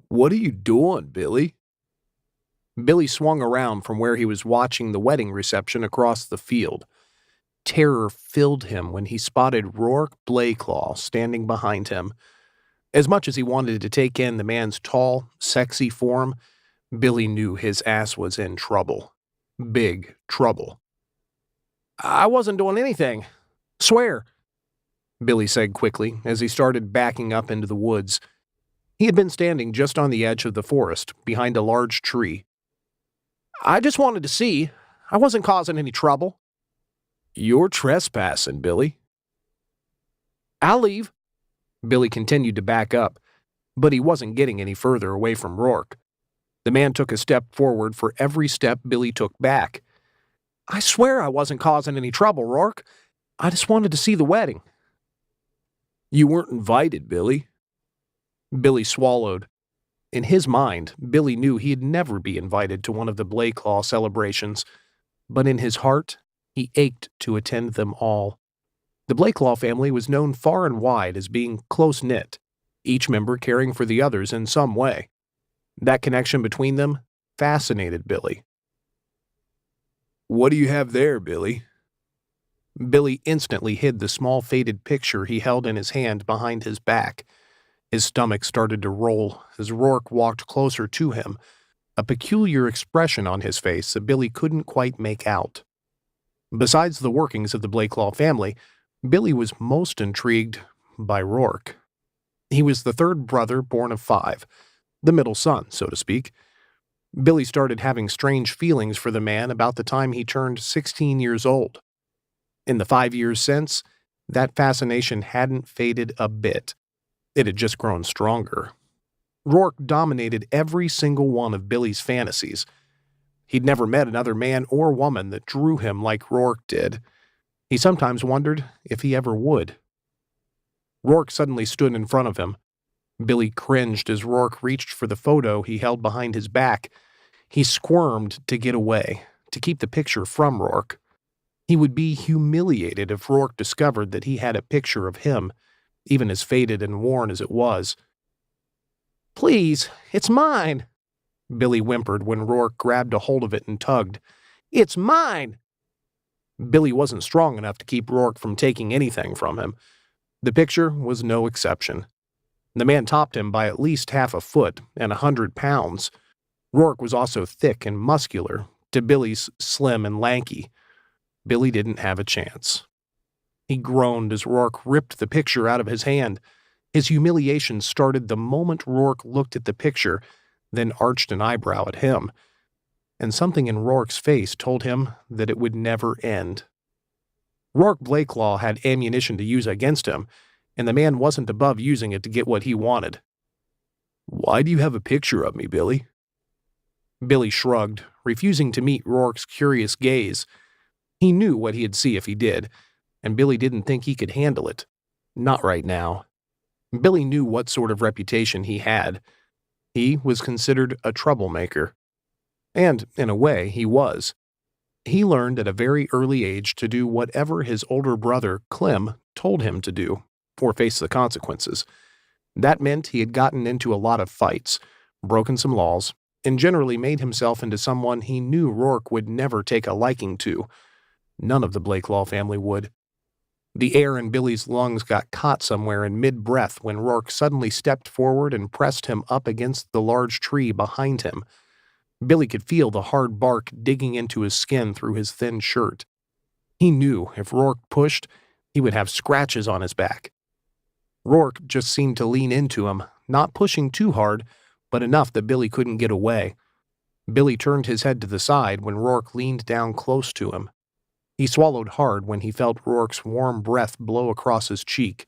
What are you doing, Billy? Billy swung around from where he was watching the wedding reception across the field. Terror filled him when he spotted Rourke Blaklaw standing behind him. As much as he wanted to take in the man's tall, sexy form, Billy knew his ass was in trouble. Big trouble. "I wasn't doing anything. Swear," Billy said quickly as he started backing up into the woods. He had been standing just on the edge of the forest, behind a large tree. "I just wanted to see. I wasn't causing any trouble." "You're trespassing, Billy." "I'll leave." Billy continued to back up, but he wasn't getting any further away from Rourke. The man took a step forward for every step Billy took back. "I swear I wasn't causing any trouble, Rourke. I just wanted to see the wedding." "You weren't invited, Billy." Billy swallowed. In his mind, Billy knew he'd never be invited to one of the Blaklaw celebrations, but in his heart, he ached to attend them all. The Blaklaw family was known far and wide as being close-knit, each member caring for the others in some way. That connection between them fascinated Billy. "What do you have there, Billy?" Billy instantly hid the small faded picture he held in his hand behind his back. His stomach started to roll as Rourke walked closer to him, a peculiar expression on his face that Billy couldn't quite make out. Besides the workings of the Blaklaw family, Billy was most intrigued by Rourke. He was the third brother born of 5, the middle son, so to speak. Billy started having strange feelings for the man about the time he turned 16 years old. In the 5 years since, that fascination hadn't faded a bit. It had just grown stronger. Rourke dominated every single one of Billy's fantasies. He'd never met another man or woman that drew him like Rourke did. He sometimes wondered if he ever would. Rourke suddenly stood in front of him. Billy cringed as Rourke reached for the photo he held behind his back. He squirmed to get away, to keep the picture from Rourke. He would be humiliated if Rourke discovered that he had a picture of him, even as faded and worn as it was. "Please, it's mine," Billy whimpered when Rourke grabbed a hold of it and tugged. "It's mine!" Billy wasn't strong enough to keep Rourke from taking anything from him. The picture was no exception. The man topped him by at least half a foot and 100 pounds. Rourke was also thick and muscular, to Billy's slim and lanky. Billy didn't have a chance. He groaned as Rourke ripped the picture out of his hand. His humiliation started the moment Rourke looked at the picture, then arched an eyebrow at him. And something in Rourke's face told him that it would never end. Rourke Blaklaw had ammunition to use against him, and the man wasn't above using it to get what he wanted. "Why do you have a picture of me, Billy?" Billy shrugged, refusing to meet Rourke's curious gaze. He knew what he'd see if he did, and Billy didn't think he could handle it. Not right now. Billy knew what sort of reputation he had. He was considered a troublemaker. And, in a way, he was. He learned at a very early age to do whatever his older brother, Clem, told him to do, or face the consequences. That meant he had gotten into a lot of fights, broken some laws, and generally made himself into someone he knew Rourke would never take a liking to. None of the Blaklaw family would. The air in Billy's lungs got caught somewhere in mid-breath when Rourke suddenly stepped forward and pressed him up against the large tree behind him. Billy could feel the hard bark digging into his skin through his thin shirt. He knew if Rourke pushed, he would have scratches on his back. Rourke just seemed to lean into him, not pushing too hard, but enough that Billy couldn't get away. Billy turned his head to the side when Rourke leaned down close to him. He swallowed hard when he felt Rourke's warm breath blow across his cheek.